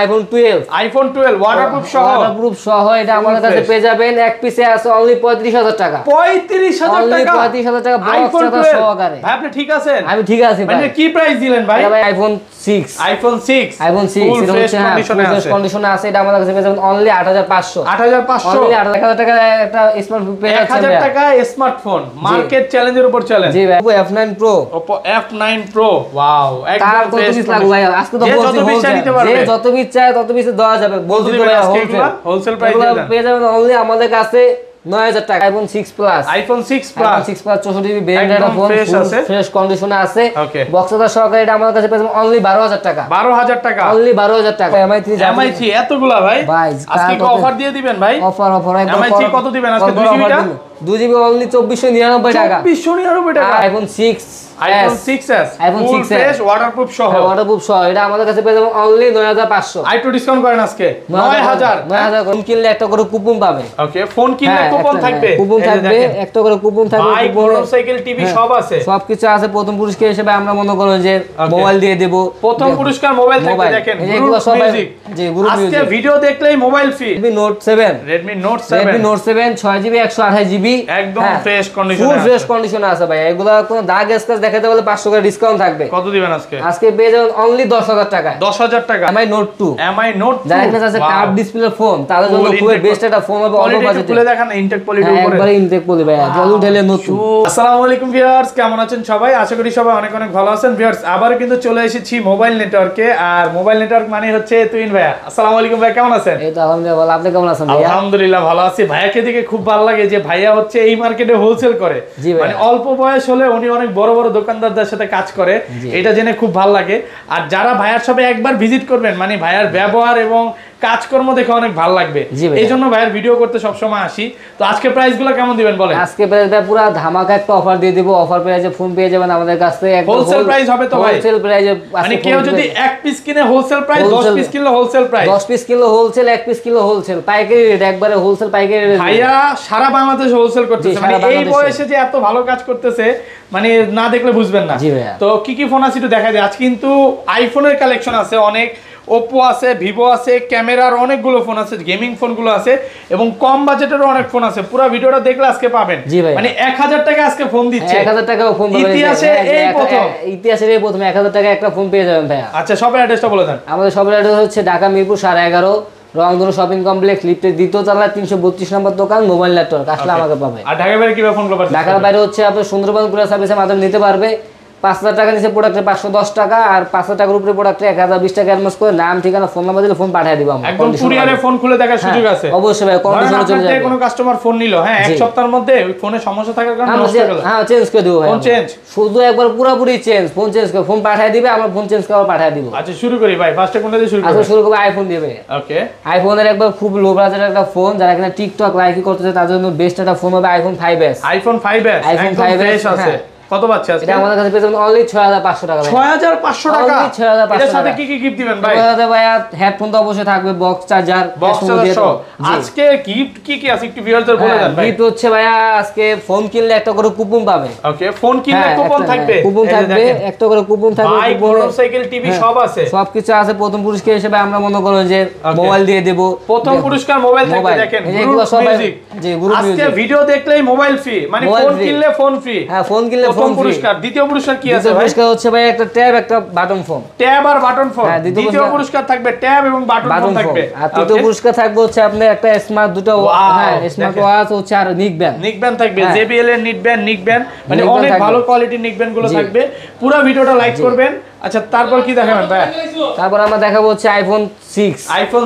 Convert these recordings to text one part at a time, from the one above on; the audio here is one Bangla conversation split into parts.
আইফোন 12 ওয়াটারপ্রুফ সহ এটা আমাদের কাছে পেয়ে যাবেন এক পিসে আছে অনলি 35000 টাকা। 35000 টাকা, 35000 টাকা বক্স চার্জার সহকারে। ভাই আপনি ঠিক আছেন? আমি ঠিক আছি ভাই। মানে কি প্রাইস দিলেন ভাই? ভাই আইফোন 6 ফুল ফ্রেশ কন্ডিশনে আছে। এটা আমাদের কাছে পেয়ে যাবেন অনলি 8500 অনলি 1000 টাকা একটা স্মার্টফোন পেয়ে যাচ্ছেন। 1000 টাকা স্মার্টফোন, মার্কেট চ্যালেঞ্জের উপর চ্যালেঞ্জ। জি ভাই Oppo F9 Pro, Oppo F9 Pro, wow একদম ফ্রেশ লাগবে ভাই। আজকে তো বলছি যে যত পিস চায় তত পিস দেওয়া যাবে। বলছি তো ভাই হোলসেল প্রাইস পেয়ে যাবেন অনলি আমাদের কাছে 9000 টাকা। IPhone 6 plus 64 GB variant phone, fresh কন্ডিশনে আছে, বক্স চার্জার সহকারে। এটা আমাদের কাছে পেয়ে যাবেন অনলি 12000 টাকা। অনলি 12000 টাকা। MI3 এতগুলা ভাই আজকে কি অফার দিয়ে দিবেন ভাই? অফার একদম। MI3 কত দিবেন আজকে? 2 জিবি অনলি 2499 টাকা। 2499 টাকা। IPhone 6s full fresh waterproof সহ এটা আমাদের কাছে পেয়ে যাবেন অনলি 9500। আইটো ডিসকাউন্ট করেন আজকে 9000 ফোন কিনলে একটা করে কুপন পাবে। ওকে, ফোন কিনলে কুপন থাকবে, একটা করে কুপন থাকবে। বাইক, মোটরসাইকেল, টিভি সব আছে, সবকিছু আছে। প্রথম পুরস্কার হিসেবে আমরা মনে করব যে মোবাইল দিয়ে দেব। প্রথম পুরস্কার মোবাইল থাকবে। দেখেন এগুলো সব আজকে ভিডিও দেখলেই mobile free. Redmi Note 7 6GB 128GB একদম ফ্রেশ কন্ডিশনে, ফুল ফ্রেশ কন্ডিশনে আছে ভাই। এগুলা কোনো দাগ স্ক্র্যাচ দেখাতে বলে 500 টাকা ডিসকাউন্ট থাকবে। কত দিবেন আজকে? আজকে পেয়ে যাবেন অনলি 10000 টাকা। 10000 টাকা। MI Note 2 যার কাছে আছে কার্ভ ডিসপ্লে ফোন, তাদের জন্য খুব বেস্ট একটা ফোন হবে অল্প বাজেটে। খুলে দেখেন ইনটেক কোয়ালিটির উপরে, একবারে ইনটেক পলি ভাই, জল ঢেলে নতুন। আসসালামু আলাইকুম ভিউয়ার্স, কেমন আছেন সবাই? আশা করি সবাই অনেক অনেক ভালো আছেন। ভিউয়ার্স আবার কিন্তু চলে এসেছি মোবাইল নেটওয়ার্কে। আর মোবাইল নেটওয়ার্ক মানে হচ্ছে তুইন ভাইয়া। আসসালামু আলাইকুম ভাই, কেমন আছেন? এই তো আলহামদুলিল্লাহ ভালো। আপনি কেমন আছেন ভাইয়া? আলহামদুলিল্লাহ ভালো আছি। ভাইয়াকে দেখে খুব ভালো লাগে যে ভাইয়া হচ্ছে এই মার্কেটে হোলসেল করে। মানে অল্প বয়স হলে উনি অনেক বড় বড় দোকানদারদের সাথে কাজ করে, এটা জেনে খুব ভালো লাগে। আর যারা ভাইয়ার সবে একবার ভিজিট করবেন, মানে ভাইয়ার ব্যবহার এবং কাজকর্ম দেখে অনেক ভালো লাগবে। এই জন্য ভাইয়ার ভিডিও করতে সবসময় আসি। তো আজকে প্রাইসগুলো কেমন দিবেন বলেন? আজকে প্রাইসটা পুরো ধামাকা একটা অফার দিয়ে দিব। অফার প্রাইসে ফোন পেয়ে যাবেন আমাদের কাছে। হোলসেল প্রাইস হবে তো ভাই? হোলসেল প্রাইসে মানে কেউ যদি এক পিস কিনে হোলসেল প্রাইস, 10 পিস কিনলে হোলসেল প্রাইস, 10 পিস কিনলে হোলসেল, 1 পিস কিনলে হোলসেল, পাইকারি রেট একবারে হোলসেল পাইকারি রেট। ভাইয়া সারা বাংলাদেশে হোলসেল করতেছে। মানে এই বয়সে যে এত ভালো কাজ করতেছে মানে না দেখলে বুঝবেন না। তো কি কি ফোন আছে একটু দেখা যায়। আজ কিন্তু আইফোনের কালেকশন আছে অনেক, Oppo আছে, Vivo আছে, ক্যামেরার অনেকগুলো ফোন আছে, গেমিং ফোনগুলো আছে এবং কম বাজেটেরও অনেক ফোন আছে। পুরো ভিডিওটা দেখলে আজকে পাবেন। মানে 1000 টাকা আজকে ফোন দিচ্ছে। 1000 টাকা ফোন পাবেন। ইতিহাসে এই প্রথম 1000 টাকা একটা ফোন পেয়ে যাবেন ভাইয়া। আচ্ছা, সবার অ্যাড্রেসটা বলে দেন। আমাদের সবার অ্যাড্রেস হচ্ছে ঢাকা মিরপুর 11.5 রংধনু শপিং কমপ্লেক্স, লিফটের দ্বিতীয় তলায় 332 নম্বর দোকান, মোবাইল নেটওয়ার্ক। আসলে আমাকে পাবে। আর ঢাকার বাইরে কিভাবে ফোন করবেন? ঢাকার বাইরে হচ্ছে আপনার সুন্দরবন কুরিয়ার সার্ভিসের মাধ্যমে নিতে পারবে। 5000 টাকা নিচে প্রোডাক্টে 510 টাকা, আর 5000 টাকার উপরে প্রোডাক্টে 1020 টাকা অ্যাডভান্স করে নাম, ঠিকানা, ফোন নাম্বার দিলে ফোন পাঠিয়ে দিব আমরা। একদম কুরিয়ারে ফোন খুলে দেখার সুযোগ আছে। অবশ্যই ভাই, কন্ডিশনে চলে যাবে। কোনো কাস্টমার ফোন নিল, হ্যাঁ, এক সপ্তাহের মধ্যে ওই ফোনে সমস্যা থাকার কারণে নষ্ট হয়ে গেল, হ্যাঁ চেঞ্জ করে দেব ভাই। ফোন চেঞ্জ শুধু একবার পুরোপুরি চেঞ্জ, ফোন চেঞ্জ করে ফোন পাঠিয়ে দিবে, আমরা ফোন চেঞ্জ করে পাঠিয়ে দিব। আচ্ছা শুরু করি ভাই, ফার্স্টে কোনটা দিয়ে শুরু করি? আচ্ছা শুরু করব আইফোন দিয়ে ভাই। ওকে, আইফোনের একবার খুব লো বাজেটের একটা ফোন, যারা কিনা টিকটক লাইকি করতেছে তাদের জন্য বেস্ট একটা ফোন হবে আইফোন 5s। আইফোন 5s একদম ফ্রেশ আছে। কত পাচ্ছে আজকে? এটা আমাদের কাছে পেয়ে যাবেন অনলি 6500 টাকা। 6500 টাকা। এর সাথে কি কি গিফট দিবেন ভাই? এর ভাই হেডফোন তো অবশ্যই থাকবে, বক্স চার্জার, আজকে গিফট কি কি আছে একটু ভিউয়ারদের বলে দেন ভাই। গিফট হচ্ছে ভাইয়া আজকে ফোন কিনলে একটা করে কুপন পাবে। ওকে, ফোন কিনলে কুপন থাকবে, কুপন থাকবে, একটা করে কুপন থাকবে। বাইক, মোটরসাইকেল, টিভি সব আছে, সবকিছু আছে। প্রথম পুরস্কার হিসেবে আমরা মনে করব যে মোবাইল দিয়ে দেব। প্রথম পুরস্কার মোবাইল থাকবে। দেখেন এগুলো সব আজকে ভিডিও দেখলেই মোবাইল ফ্রি, মানে ফোন কিনলে ফোন ফ্রি। হ্যাঁ, ফোন কিনলে ফোন ফ্রি। পুরস্কার দ্বিতীয় পুরস্কার কি আছে ভাই? পুরস্কার হচ্ছে ভাই একটা ট্যাব, একটা বাটন ফোন। ট্যাব আর বাটন ফোন। দ্বিতীয় পুরস্কার থাকবে ট্যাব এবং বাটন ফোন থাকবে। আর তৃতীয় পুরস্কার থাকবে হচ্ছে আপনি একটা স্মার্ট দুটো, হ্যাঁ স্মার্ট ওয়াচ হচ্ছে, আর নিকব্যান্ড থাকবে, JBL এর নিকব্যান্ড, মানে অনেক ভালো কোয়ালিটির নিকব্যান্ড গুলো থাকবে। পুরো ভিডিওটা লাইক করবেন। আচ্ছা তারপর কি দেখাবেন ভাই? তারপর আমরা দেখাবো হচ্ছে আইফোন 6 এটা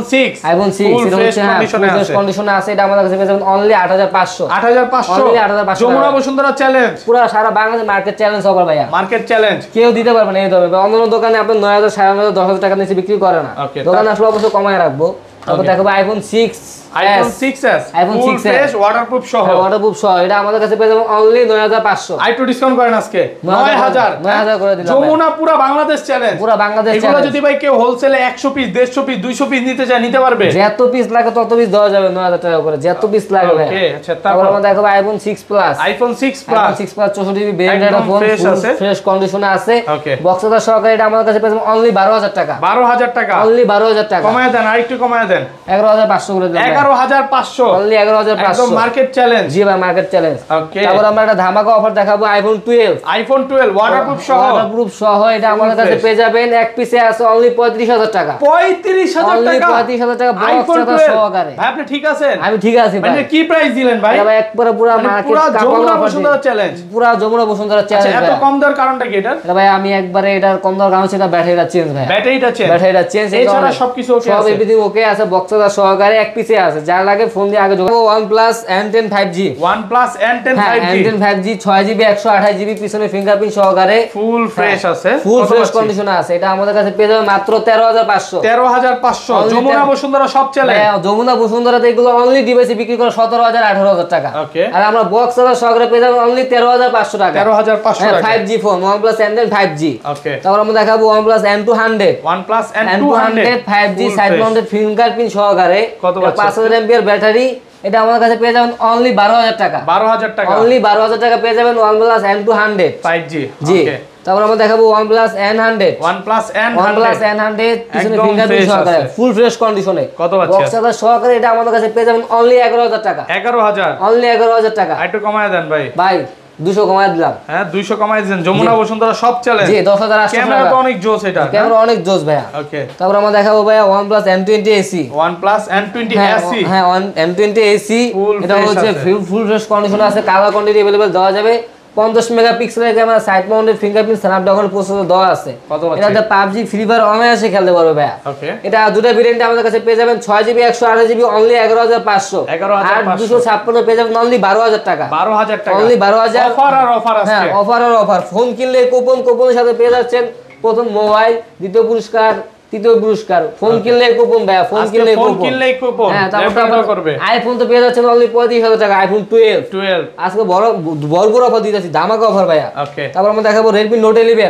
হচ্ছে ফ্রেশ কন্ডিশনে আছে। এটা আমাদের কাছে পেয়ে যাবেন only 8500 only 8500। Jamuna Bashundhara challenge, পুরো সারা বাংলাদেশ মার্কেট চ্যালেঞ্জ অফার ভাইয়া। মার্কেট চ্যালেঞ্জ কেউ দিতে পারবে না। এই তবে অন্য দোকানে আপনি 9000 9500 10000 টাকা নিচে বিক্রি করে না। দোকানে আসলে অবশ্যই কমায় রাখবো। তারপর দেখাবো iPhone 6 iPhone 6s full fresh waterproof সহ এটা আমাদের কাছে পেয়ে যাবেন অনলি 9500 আইটু ডিসকাউন্ট করেন আজকে 9000 করে দিলাম যমুনা পুরো বাংলাদেশ চ্যালেঞ্জ এগুলো যদি ভাই কেউ হোলসেলে 100 পিস 150 পিস 200 পিস নিতে চায় নিতে পারবে যত পিস লাগে তত পিস দেওয়া যাবে 9000 টাকা করে যত পিস লাগবে ওকে আচ্ছা তারপর আমরা দেখাবো iPhone 6 Plus 6 Plus 64GB variant phone fresh কন্ডিশনে আছে বক্সটা সহকারে এটা আমাদের কাছে পেয়ে যাবেন অনলি 12000 টাকা অনলি 12000 টাকা কমায় দেন আরেকটু কমায় দেন 11500 করে দেন 11500 অনলি 11500 একদম মার্কেট চ্যালেঞ্জ জি ভাই মার্কেট চ্যালেঞ্জ ওকে তারপর আমরা একটা ধামাকা অফার দেখাবো iPhone 12 ওয়াটারপ্রুফ সহ এটা আমাদের কাছে পেয়ে যাবেন এক পিসে আছে অনলি 35000 টাকা 35000 টাকা 35000 টাকা বক্সটা সহকারে ভাই আপনি ঠিক আছেন আমি ঠিক আছি ভাই মানে কি প্রাইস দিলেন ভাই ভাই একবারে পুরো মার্কেট পুরো যমুনা বসুন্ধরা চ্যালেঞ্জ পুরো যমুনা বসুন্ধরা চ্যালেঞ্জ এত কম দর কারণটা কি এটা ভাই আমি একবারে এটার কম দর কারণ সেটা ব্যাটারিটা চেঞ্জ ভাই ব্যাটারিটা চেঞ্জ এছাড়া সবকিছু ওকে আছে সব এভরিথিং ওকে আছে বক্সটা সহকারে এক পিসে আছে যার লাগে ফোন দিয়ে আগে যোগাযোগ OnePlus N10 5G N10 5G 6GB 128GB পিছনে ফিঙ্গারপ্রিন্ট সহকারে ফুল ফ্রেশ আছে ফুল ফ্রেশ কন্ডিশনে আছে এটা আমাদের কাছে পেয়ে যাবে মাত্র 13500 যমুনা বসুন্ধরা সব চ্যালেঞ্জ যমুনা বসুন্ধরাতে এগুলো অনলি ডিভাইসে বিক্রি করে 17000 18000 টাকা আর আমরা বক্সটা সহকারে পেয়ে যাবে অনলি 13500 টাকা 13500 টাকা 5G phone OnePlus N10 5G ওকে তারপর আমরা দেখাবো OnePlus N200 5G side mounted fingerprint সহকারে 5000 mAh ব্যাটারি এটা আমাদের কাছে পেয়ে যাবেন অনলি 12000 টাকা অনলি 12000 টাকা পেয়ে যাবেন OnePlus N200 5G জি তারপর আমরা দেখাবো OnePlus N100 পিছনে ফিঙ্গারপ্রিন্ট সহকারে ফুল ফ্রেশ কন্ডিশনে কত আছে বক্সটা সহকারে এটা আমাদের কাছে পেয়ে যাবেন অনলি 11000 টাকা অনলি 11000 টাকা একটু কমায় দেন ভাই 200 কমায় দিলাম হ্যাঁ 200 কমায় দিবেন যমুনা বসুন্ধরা সব চ্যালেঞ্জ জি 10800 ক্যামেরা তো অনেক জোস এটা ক্যামেরা অনেক জোস ভাইয়া ওকে তারপর আমরা দেখাবো ভাইয়া OnePlus N20 AC হ্যাঁ M20 AC এটা হচ্ছে ফুল ফ্রেশ কন্ডিশনে আছে কালার কোয়ান্টিটি अवेलेबल দেওয়া যাবে 50 মেগাপিক্সেলের camera side mounted fingerprint Snapdragon processor দেওয়া আছে এটাতে PUBG ফ্রি ফায়ার অনায়াসে খেলতে পারবে ভাইয়া ওকে এটা দুটো ভেরিয়েন্টে আমাদের কাছে পেয়ে যাবেন 6GB 128GB অনলি 11500 আর 256 পেয়ে যাবেন অনলি 12000 টাকা অনলি 12000 অফার আছে হ্যাঁ অফার ফোন কিনলে কুপনের সাথে পেয়ে যাচ্ছেন প্রথম মোবাইল দ্বিতীয় পুরস্কার তৃতীয় পুরস্কার ফোন কিনলে কুপন ভাইয়া ফোন কিনলে কুপন হ্যাঁ তারপর করবে আইফোন তো পেয়ে যাচ্ছেন অনলি 35000 টাকা আইফোন 12 আজকে বড় অফার দিতেছি ধামাকা অফার ভাইয়া ওকে তারপর আমরা দেখাবো Redmi Note 11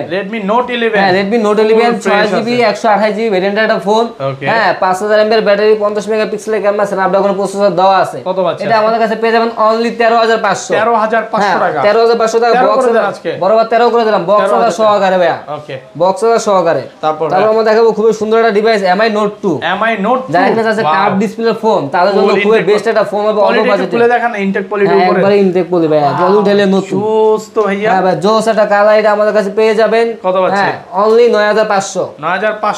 হ্যাঁ Redmi Note 11 6GB 128GB ভেরিয়েন্টের একটা ফোন হ্যাঁ 5000 mAh ব্যাটারি 50 মেগাপিক্সেলের ক্যামেরা স্ন্যাপড্রাগন প্রসেসর দেওয়া আছে এটা আমাদের কাছে পেয়ে যাবেন অনলি 13500 টাকা 13500 টাকা বরাবর 13 করে দিলাম বক্সটা সহকারে ভাইয়া ওকে বক্সটা সহকারে তারপর আমরা দেখাবো খুব সুন্দর একটা ডিভাইস Mi Note 2 যার কাছে আছে কার্ভ ডিসপ্লে ফোন তাদের জন্য খুব বেস্ট একটা ফোন হবে অল্প বাজেটে খুলে দেখেন ইনটেক পলি উপরে একবারে ইনটেক পলি ভাই জল ঢেলে নতুন জোস তো ভাইয়া হ্যাঁ ভাই জোস একটা কালার এটা আমাদের কাছে পেয়ে যাবেন কত আছে হ্যাঁ অনলি 9500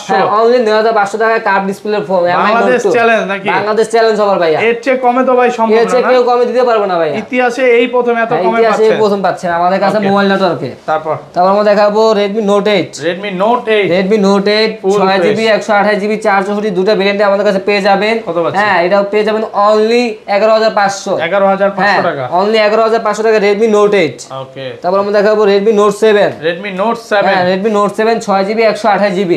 হ্যাঁ অনলি 9500 টাকা curve display phone Mi Note 2 Bangladesh challenge নাকি বাংলাদেশ চ্যালেঞ্জ হবে ভাইয়া এর চেয়ে কমে তো ভাই সম্ভব না এর চেয়ে কেউ কমে দিতে পারবে না ভাই ইতিহাসে এই প্রথম এত কমে পাচ্ছেন ইতিহাসে প্রথম পাচ্ছেন আমাদের কাছে মোবাইল নেটওয়ার্কে তারপর আমরা দেখাবো Redmi Note 8 6GB 128GB 464 দুটো ভেরিয়েন্টে আমাদের কাছে পেয়ে যাবেন হ্যাঁ এটা পেয়ে যাবেন অনলি 11500 টাকা অনলি 11500 টাকা Redmi Note 8 ওকে তারপর আমরা দেখাবো Redmi Note 7 হ্যাঁ Redmi Note 7 6GB 128GB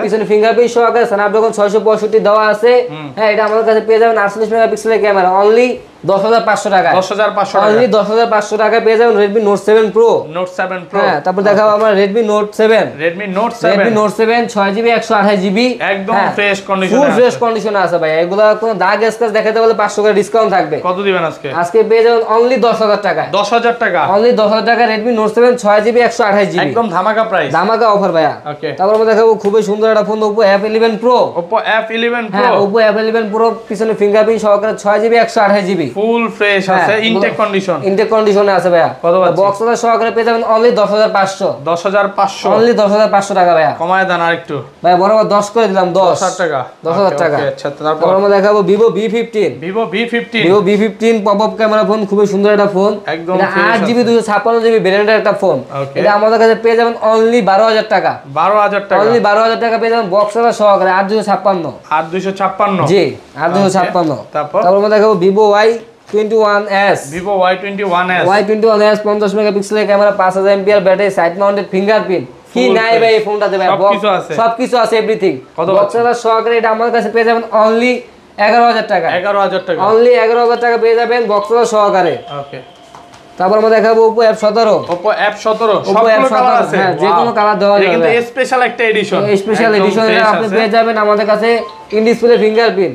পিছনে ফিঙ্গারপ্রিন্ট সহকারে স্ন্যাপড্রাগন 665 দেওয়া আছে হ্যাঁ এটা আমাদের কাছে পেয়ে যাবেন 48 মেগাপিক্সেলের ক্যামেরা অনলি 10500 টাকা অনলি 10500 টাকা পেয়ে যাবেন Redmi Note 7 Pro হ্যাঁ তারপর দেখাবো আমরা Redmi Note 7 6GB 128GB একদম ফ্রেশ কন্ডিশনে ফুল ফ্রেশ কন্ডিশনে আছে ভাই এগুলা কোনো দাগ স্ক্র্যাচ দেখাতে বলে 500 টাকা ডিসকাউন্ট থাকবে কত দিবেন আজকে পেয়ে যাবেন অনলি 10000 টাকা অনলি 10000 টাকা Redmi Note 7 6GB 128GB একদম ধামাকা প্রাইস ধামাকা অফার ভাইয়া ওকে তারপর আমরা দেখাবো খুবই সুন্দর একটা ফোন Oppo F11 Pro হ্যাঁ Oppo F11 Pro পিছনে ফিঙ্গারপ্রিন্ট সহকারে 6GB 128GB ফুল ফ্রেশ আছে ইনটেক কন্ডিশনে আছে ভাইয়া বক্সটা সহকারে পেয়ে যাবেন অনলি 10500 অনলি 10500 টাকা ভাইয়া কমায় দেন আরেকটু ভাই বরাবর 10 করে দিলাম 10000 টাকা আচ্ছা তারপর আমরা দেখাবো Vivo V15 popup camera phone খুব সুন্দর একটা ফোন একদম 8GB 256GB ভেরিয়েন্টের একটা ফোন এটা আমাদের কাছে পেয়ে যাবেন অনলি 12000 টাকা অনলি 12000 টাকা পেয়ে যাবেন বক্সটা সহকারে 8256 জি 8256 তারপর আমরা দেখাবো Vivo Y21s 50 মেগাপিক্সেলের camera 5000 mAh battery side mounted fingerprint কি নাই ভাই এই ফোনটাতে ভাই সবকিছু আছে এভরিথিং বক্সটা সহকারে এটা আমাদের কাছে পেয়ে যাবেন অনলি 11,000 টাকা। 11,000 টাকা অনলি 11,000 টাকা পেয়ে যাবেন বক্স চার্জার সহকারে। ওকে, তারপর আমরা দেখাবো Oppo F17। Oppo F17 সবগুলো কালার আছে, হ্যাঁ যে কোনো কালার দেওয়া যাবে, কিন্তু স্পেশাল একটা এডিশন, স্পেশাল এডিশন আপনি পেয়ে যাবেন আমাদের কাছে। In display fingerprint,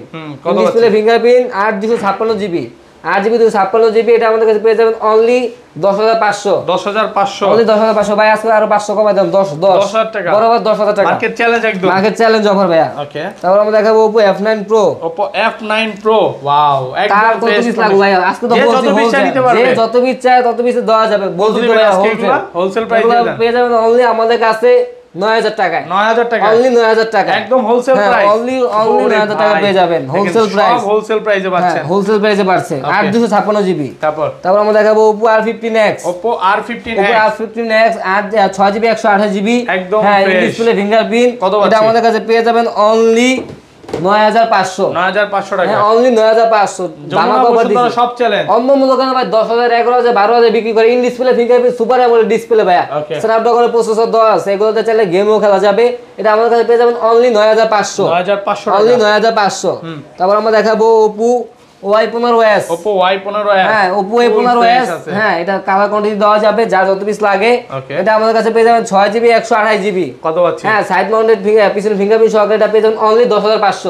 in display fingerprint 8 GB 256 GB, এটা আমাদের কাছে পেয়ে যাবেন অনলি 10,500। 10,500 অনলি 10,500 ভাই, আজকে আরো 500 কমাই দাম, 10,000 টাকা বরাবর 10,000 টাকা। মার্কেট চ্যালেঞ্জ, একদম মার্কেট চ্যালেঞ্জ অফার ভাইয়া। ওকে, তারপর আমরা দেখাবো Oppo F9 Pro। Oppo F9 Pro, wow, একদম কত পিস লাগবে ভাই, আজকে তো বলছি হোলসেল, যে যত পিস চাই তত পিস দেওয়া যাবে, বলছি তো ভাই হোলসেল প্রাইসে পেয়ে যাবেন অনলি আমাদের কাছে 9,000 টাকায়। 9,000 টাকা, অনলি 9,000 টাকা, একদম হোলসেল প্রাইস, অনলি 9,000 টাকা পেয়ে যাবেন হোলসেল প্রাইস, সব হোলসেল প্রাইসে পাচ্ছেন, হোলসেল প্রাইসে পাচ্ছে। 8 GB। তারপর আমরা দেখাবো Oppo R15X। Oppo R15X, Oppo R15X 6GB 128GB, একদম ডিসপ্লে ফিঙ্গারপ্রিন্ট, এটা আমাদের কাছে পেয়ে যাবেন অনলি 9,500 টাকা, অনলি 9,500। দামা কভার দিছি সব চ্যালেঞ্জ। অন্য দোকানে ভাই 10,000 11,000 12,000 বিক্রি করে। In display fingerprint super AMOLED display ভাইয়া, স্ন্যাপড্রাগনের প্রসেসর দেওয়া আছে, এগুলোতে চাইলে গেমও খেলা যাবে। এটা আমাদের কাছে পেয়ে যাবেন অনলি 9,500 অনলি 9,500। তারপর আমরা দেখাবো Oppo Y15s। Oppo Y15s, হ্যাঁ Oppo Y15s, হ্যাঁ এটা কালার কোয়ান্টিটি দেওয়া যাবে, যার যত পিস লাগে। এটা আমাদের কাছে পেয়ে যাবেন 6GB 128GB। কত পাচ্ছেন? হ্যাঁ সাইড মাউন্টেড পিছনে ফিঙ্গারপ্রিন্ট সহকারে এটা পেয়ে যাবেন অনলি 10,500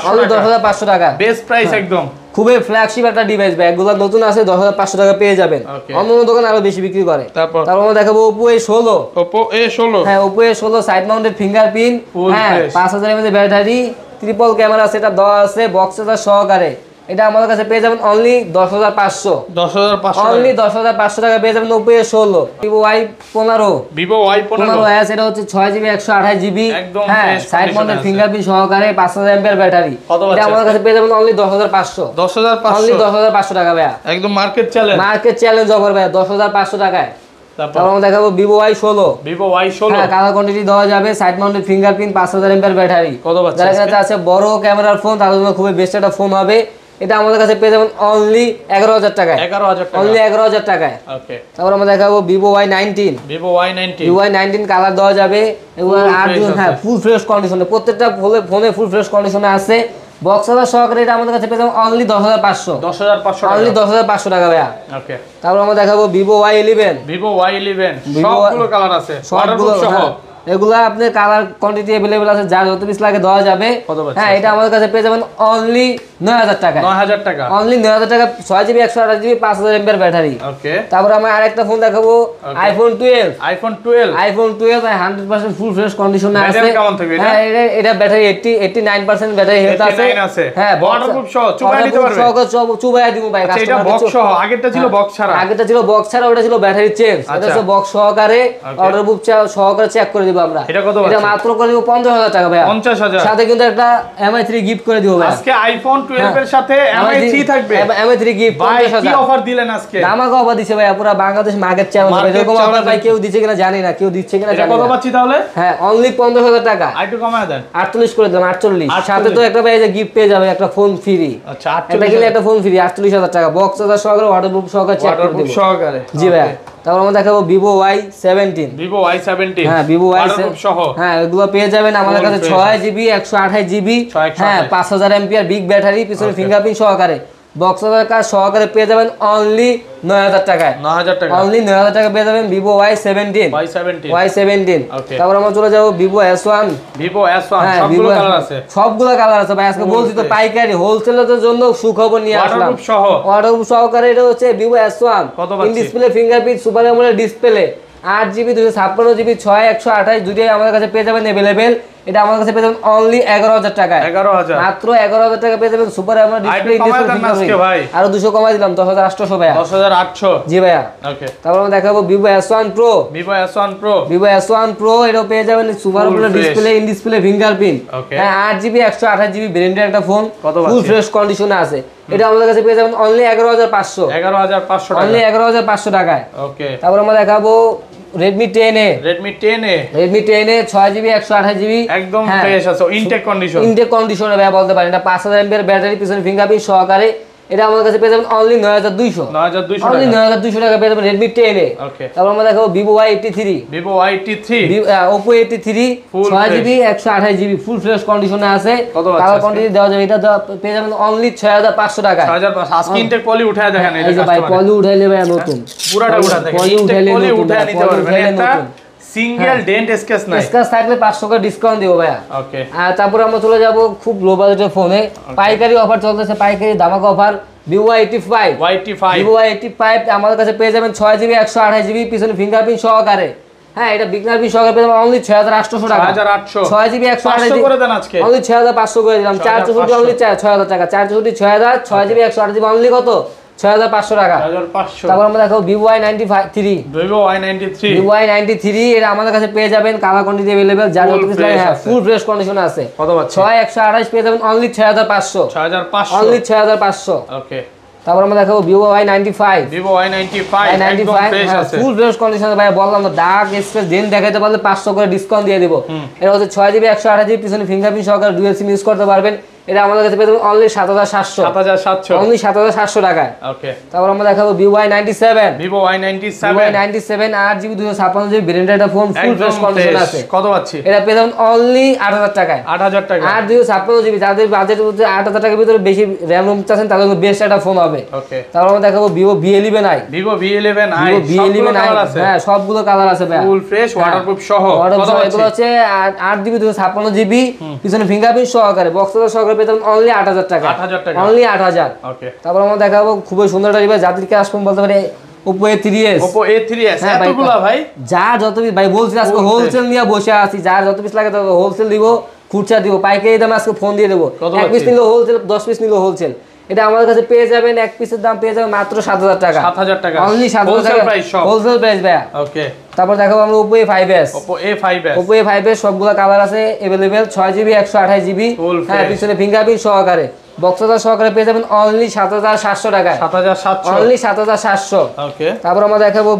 অনলি 10,500 টাকা, বেস্ট প্রাইস একদম। খুবই ফ্ল্যাগশিপ একটা ডিভাইস ভাই, এগুলো নতুন আছে, 10,500 টাকা পেয়ে যাবেন। অন্য দোকানে আরো বেশি বিক্রি করে। তারপর আমরা দেখাবো Oppo A16। হ্যাঁ Oppo A16 side mounted fingerprint, হ্যাঁ 5000 mAh battery, triple camera setup দেওয়া আছে বক্স চার্জার সহকারে। এটা আমাদের কাছে পেয়ে যাবেন অনলি 10,500 অনলি 10,500 টাকা পেয়ে যাবেন Oppo A16। Vivo Y15s, এটা হচ্ছে 6GB 128GB, হ্যাঁ সাইড মাউন্টেড ফিঙ্গারপ্রিন্ট সহকারে 5000 mAh ব্যাটারি। এটা আমাদের কাছে পেয়ে যাবেন অনলি 10,500 অনলি 10,500 টাকা ভাইয়া, একদম মার্কেট চ্যালেঞ্জ অফার ভাইয়া 10,500 টাকায়। তারপর আমরা দেখাবো Vivo Y16। হ্যাঁ কালার কোয়ান্টিটি দেওয়া যাবে, side mounted fingerprint 5000 mAh battery. যারা কাছে আছে বড় ক্যামেরার ফোন, তাদের জন্য খুবই বেস্ট একটা ফোন হবে। এটা আমাদের কাছে পেয়ে যাবেন অনলি 11,000 টাকায় অনলি 11,000 টাকায়। ওকে, তারপর আমরা দেখাবো Vivo Y19 কালার দেওয়া যাবে, এগুলো হ্যাঁ ফুল ফ্রেশ কন্ডিশনে, প্রত্যেকটা ফোনে ফুল ফ্রেশ কন্ডিশনে আছে বক্স চার্জার সহকারে। এটা আমাদের কাছে পেয়ে যাবেন অনলি 10,500 অনলি 10,500 টাকা ভাইয়া। ওকে, তারপর আমরা দেখাবো Vivo Y11 সবগুলো কালার আছে, সবগুলো সহ, এগুলা আপনার কালার কোয়ান্টিটি अवेलेबल আছে, যার যত পিস লাগে দেওয়া যাবে। হ্যাঁ এটা আমাদের কাছে পেয়ে যাবেন অনলি 9,000 টাকা অনলি 9,000 টাকা 6GB 128GB 5000 mAh ব্যাটারি। ওকে, তারপর আমরা আরেকটা ফোন দেখাবো iPhone 12 ভাই 100% ফুল ফ্রেশ কন্ডিশনে আছে। হ্যাঁ এটা ব্যাটারি 89% ব্যাটারি হেলথ আছে। হ্যাঁ ওয়াটারপ্রুফ সহ চুবাইয়া দিব ভাই। এটা বক্স সহ, আগেরটা ছিল বক্স ছাড়া, ওটা ছিল ব্যাটারি চেঞ্জ, এটা হচ্ছে বক্স সহকারে ওয়াটারপ্রুফ সহকারে চেক করে দিব আমরা। এটা মাত্র করে দিব 50,000 টাকা ভাই, 50,000 সাথে কিন্তু একটা MI3 গিফট করে দিব ভাই। আজকে iPhone 12 এর সাথে MI3 থাকবে, MI3 গিফট 50,000। কি অফার দিলেন আজকে? দামাকা অফার দিছে ভাই, পুরো বাংলাদেশ মার্কেট চ্যালেঞ্জ ভাই। এরকম অফার ভাই কেউ দিছে কিনা জানি না, কেউ দিচ্ছে কিনা জানি না। কত পাচ্ছি তাহলে? হ্যাঁ অনলি 50,000 টাকা, একটু কমায় দেন, 48 করে দিলাম, 48। সাথে তো একটা ভাই যে গিফট পেয়ে যাবে, একটা ফোন ফ্রি। আচ্ছা 48 এটা কিনলে একটা ফোন ফ্রি, 48,000 টাকা বক্স চার্জার সহকারে ওয়াটারপ্রুফ সহকারে চেক করে দিব জি ভাই। তারপর আমরা দেখাবো Vivo Y17। হ্যাঁ Vivo Y17 সহ, হ্যাঁ এগুলো পেয়ে যাবেন আমাদের কাছে 6GB 128GB, হ্যাঁ 5000 mAh বিগ ব্যাটারি, পিছনে ফিঙ্গারপ্রিন্ট সহকারে বক্স কাজ সহকারে পেয়ে যাবেন অনলি 9,000 টাকায় অনলি 9,000 টাকা পেয়ে যাবেন Vivo Y17। তারপর আমরা চলে যাবো Vivo S1 সবগুলো কালার আছে ভাই। আজকে বলছি তো পাইকারি হোলসেলের জন্য সুখবর নিয়ে আসলাম, ওয়াটারপ্রুফ সহকারে। এটা হচ্ছে Vivo S1 in display fingerprint super AMOLED display, 8GB 256GB 6/128 দুটোই আমাদের কাছে পেয়ে যাবেন अवेलेबल। এটা আমাদের কাছে পেয়ে যাবেন অনলি 11,000 টাকায়, মাত্র 11,000 টাকা পেয়ে যাবেন super AMOLED display in display fingerprint. আর 200 কমাই দিলাম, 10,800 ভাইয়া, 10,800 জি ভাইয়া। ওকে, তারপর আমরা দেখাবো Vivo S1 Pro। এটা পেয়ে যাবেন super AMOLED display in display fingerprint, হ্যাঁ 8GB 128GB ব্র্যান্ডের একটা ফোন, ফুল ফ্রেশ কন্ডিশনে আছে। এটা আমাদের কাছে পেয়ে যাবেন অনলি 11,500 অনলি 11,500 টাকায়। ওকে, তারপর আমরা দেখাবো Redmi 10A 6GB 128GB একদম ফ্রেশ আছে, ইনটেক কন্ডিশনে ভাই বলতে পারেন। এটা 5000 mAh ব্যাটারি, পিছনে ফিঙ্গারপ্রিন্ট সহকারে এটা আমাদের কাছে পেয়ে যাবেন অনলি 9200 অনলি 9200 টাকা পেয়ে যাবেন Redmi 10A। তারপর আমরা দেখাবো Vivo Y83 Oppo A83 6GB 128GB full fresh কন্ডিশনে আছে, কালার কোয়ান্টিটি দেওয়া যাবে। এটা পেয়ে যাবেন অনলি 6500 টাকা। 6500 আজকে ইনটেক পলি উঠায় দেখেন, এই যে ভাই পলি উঠাইলে ভাই নতুন পুরাটা উঠা দেখেন, পলি উঠাইলে উঠায় নিতে পারবেন, একটা সিঙ্গেল ডেন্ট স্ক্র্যাচ নাই, স্ক্র্যাচ থাকলে 500 টাকা ডিসকাউন্ট দিব ভাইয়া। ওকে, আর তারপর আমরা চলে যাব খুব লো বাজেটের ফোনে, পাইকারি অফার চলতেছে, পাইকারি ধামাকা অফার। Vivo Y85 আমাদের কাছে পেয়ে যাবেন 6GB 128GB পিছনে ফিঙ্গারপ্রিন্ট সহকারে। হ্যাঁ, এটা বিগনার পিন সহকারে পেয়ে যাবেন অনলি 6800 টাকা। 6GB 128GB করে দেন আজকে অনলি 6500 করে দিলাম। 464 অনলি 6000 টাকা, 464 6000, 6GB 128GB অনলি কত 6500 টাকা। তারপর আমরা দেখো Vivo Y93 এটা আমাদের কাছে পেয়ে যাবেন কালার কোয়ান্টিটি अवेलेबल, যার যত কিছু লাগে হ্যাঁ ফুল ফ্রেশ কন্ডিশনে আছে। কত পাচ্ছি? 6128 পেয়ে যাবেন অনলি 6500 অনলি 6500। ওকে, তারপর আমরা দেখাবো Vivo Y95 একদম ফ্রেশ আছে, ফুল ফ্রেশ কন্ডিশনে ভাই, বললাম তো ডার্ক স্পেস দেন দেখাইতে পারলে 500 করে ডিসকাউন্ট দিয়ে দেব। এটা হচ্ছে 6GB 128GB পিছনে ফিঙ্গারপ্রিন্ট সহকারে ডুয়াল সিম ইউজ করতে পারবেন। এটা আমাদের কাছে পেয়ে যাবেন অনলি 7700 অনলি 7700 টাকায়। ওকে, তারপর আমরা দেখাবো Vivo Y97 8GB 256GB ভেরিয়েন্টের একটা ফোন ফুল ফ্রেশ কন্ডিশন আছে। কত পাচ্ছি? এটা পেয়ে যাবেন অনলি 8000 টাকায় 8GB যাদের বাজেট হচ্ছে 8000 টাকার ভিতরে বেশি র‍্যাম রোম চাচ্ছেন তাদের জন্য বেস্ট একটা ফোন হবে। ওকে, তারপর আমরা দেখাবো Vivo V11i হ্যাঁ সবগুলো কালার আছে ভাই, ফুল ফ্রেশ ওয়াটারপ্রুফ সহ। কত পাচ্ছি? এগুলো হচ্ছে 8GB 256GB পিছনে ফিঙ্গারপ্রিন্ট সহকারে বক্সটা সহকারে পেয়ে যাবেন অনলি 8000 টাকা অনলি 8000। ওকে, তারপর আমরা দেখাবো খুবই সুন্দর একটা ডিভাইস, যাদেরকে আসবেন বলতে পারে Oppo A3s এতগুলো ভাই, যা যত পিস ভাই বলছি আজকে হোলসেল নিয়ে বসে আছি, যার যত পিস লাগে তত হোলসেল দিব, খুচরা দিব, পাইকারি দামে আজকে ফোন দিয়ে দেবো। এক পিস নিলে হোলসেল, 10 পিস নিলে হোলসেল। এটা আমাদের কাছে পেয়ে যাবেন এক পিসের দাম পেয়ে যাবেন মাত্র 7000 টাকা অনলি 7000 টাকা হোলসেল প্রাইস ভাইয়া। ওকে, তারপর দেখাবো আমরা Oppo A5s সবগুলো কালার আছে अवेलेबल, 6GB 128GB হ্যাঁ পিছনে ফিঙ্গারপ্রিন্ট সহকারে বক্সটা সহকারে পেয়ে যাবেন অনলি 7700 টাকায় অনলি 7700। ওকে, তারপর আমরা দেখাবো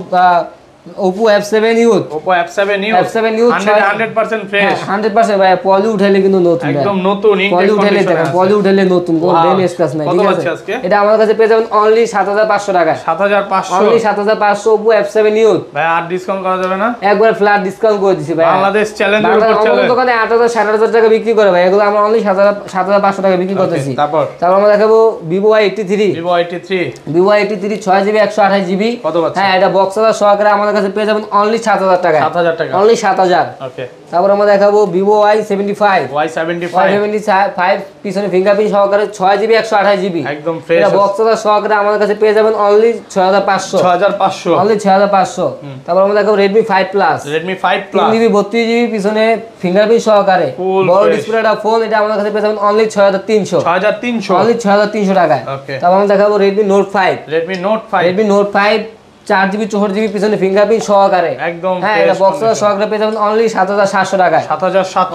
Oppo F7 Youth 100% ফ্রেশ 100% ভাই, পলি উঠাইলে কিন্তু নতুন একদম নতুন, পলি উঠাইলে দেখেন, পলি উঠাইলে নতুন, কোনো ডেন স্ক্র্যাচ নাই। ঠিক আছে, এটা আমাদের কাছে পেয়ে যাবেন অনলি 7500 টাকায় 7500 অনলি 7500 Oppo F7 Youth ভাই। আর ডিসকাউন্ট করা যাবে না? একবার ফ্ল্যাট ডিসকাউন্ট করে দিছি ভাই, বাংলাদেশ চ্যালেঞ্জের উপর চলে। আমাদের দোকানে 8000 70000 টাকা বিক্রি করে ভাই, এগুলো আমরা অনলি 7500 টাকা বিক্রি করতেছি। তারপর আমরা দেখাবো Vivo Y83 6GB 128GB কত পাচ্ছেন? হ্যাঁ, এটা বক্সটা সহকারে আমাদের কাছে পেয়ে যাবেন অনলি 7000 টাকা অনলি 7000। ওকে, তারপর আমরা দেখাবো Vivo Y75 পিছনে ফিঙ্গারপ্রিন্ট সহকারে 6GB 128GB একদম ফ্রেশ, এটা বক্সটা সহকারে আমাদের কাছে পেয়ে যাবেন অনলি 6500 অনলি 6500। তারপর আমরা দেখাবো Redmi 5 Plus 3GB 32GB পিছনে ফিঙ্গারপ্রিন্ট সহকারে বড় ডিসপ্লে একটা ফোন, এটা আমাদের কাছে পেয়ে যাবেন অনলি 6300 অনলি 6300 টাকায়। তারপর আমরা দেখাবো Redmi Note 5 4GB 64GB পিছনে ফিঙ্গারপ্রিন্ট সহকারে একদম হ্যাঁ, এটা বক্সটা সহকারে পেয়ে যাবেন অনলি 7700 টাকায়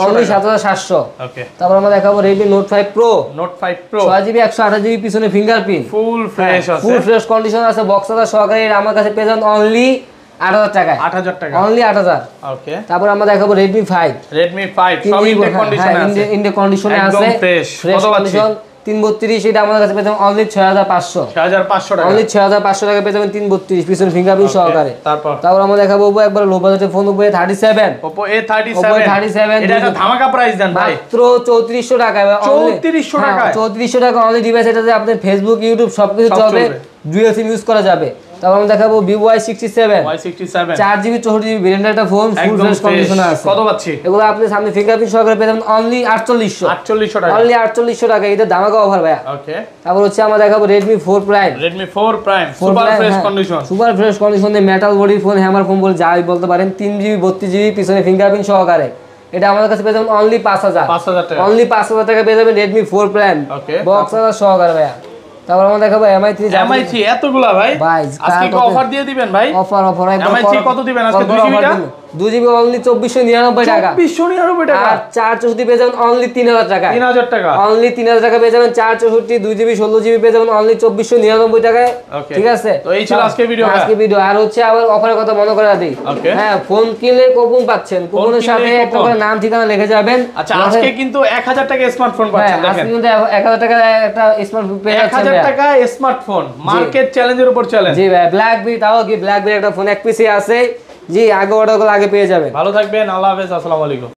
অনলি 7700। ওকে, তারপর আমরা দেখাবো Redmi Note 5 Pro 6GB 128GB পিছনে ফিঙ্গারপ্রিন্ট ফুল ফ্রেশ কন্ডিশন আছে, বক্সটা সহকারে আমার কাছে পেয়ে যাবেন অনলি 8000 টাকায় অনলি 8000। ওকে, তারপর আমরা দেখাবো Redmi 5 সব ইনটেক কন্ডিশনে আছে, ইনটেক কন্ডিশনে আছে ফ্রেশ কন্ডিশন 332, এটা আমাদের কাছে পেয়ে যাবেন অনলি 6500 টাকা অনলি 6500 টাকা পেয়ে যাবেন 332 পিছনে ফিঙ্গারপ্রিন্ট সহকারে। তারপর আমরা দেখাবো একবার লো বাজেটের ফোন Oppo A37 এটা একটা ধামাকা প্রাইস দেন ভাই, মাত্র 3400 টাকা 3400 টাকা অনলি ডিভাইস, এটাতে আপনাদের ফেসবুক ইউটিউব সবকিছু চলবে, ডুয়াল সিম ইউজ করা যাবে। তারপর আমরা দেখাবো Vivo Y67 4GB 64GB ভেরিয়েন্টের একটা ফোন ফুল ফ্রেশ কন্ডিশনে আছে। কত পাচ্ছি? এগুলো আপনি সামনে ফিঙ্গারপ্রিন্ট সহকারে পেয়ে যাবেন অনলি 4800 টাকা অনলি 4800 টাকা, এটা ধামাকা অফার ভাইয়া। ওকে, তারপর হচ্ছে আমরা দেখাবো Redmi 4 Prime সুপার ফ্রেশ কন্ডিশনে metal body phone, hammer phone বলে যাই বলতে পারেন, 3GB 32GB পিছনে ফিঙ্গারপ্রিন্ট সহকারে, এটা আমাদের কাছে পেয়ে যাবেন অনলি 5000 টাকা অনলি 5000 টাকা পেয়ে যাবেন Redmi 4 Prime বক্স সহকারে ভাইয়া। তারপর আমরা দেখাবো MI3 এতগুলা ভাই, আজকে কি অফার দিয়ে দিবেন ভাই? অফার MI3 কত দিবেন আজকে? 2GB টা 2GB অনলি 2499 টাকা। 2499 টাকা। আর 464 পেয়ে যাবেন অনলি 3000 টাকা। 3000 টাকা। অনলি 3000 টাকা পেয়ে যাবেন 464 2GB 16GB পেয়ে যাবেন অনলি 2499 টাকায়। ঠিক আছে, তো এই ছিল আজকের ভিডিও। আর হচ্ছে আবার অফারের কথা মনে করে দিই। হ্যাঁ, ফোন কিনলে কুপন পাচ্ছেন, কুপনের সাথে একটা করে নাম ঠিকানা লিখে যাবেন। আচ্ছা, আজকে কিন্তু 1000 টাকা স্মার্টফোন পাচ্ছেন। দেখেন, আজকে কিন্তু 1000 টাকা একটা স্মার্টফোন পেয়ে যাচ্ছেন। 1000 টাকা স্মার্টফোন, মার্কেট চ্যালেঞ্জের উপর চ্যালেঞ্জ। জি ভাই, ব্ল্যাকবেরি, তাও কি ব্ল্যাকবেরি একটা ফোন এক পিসি আছে। জি, আগে অর্ডার করলে আগে পেয়ে যাবেন। ভালো থাকবেন, আল্লাহ হাফেজ, আসসালামু আলাইকুম।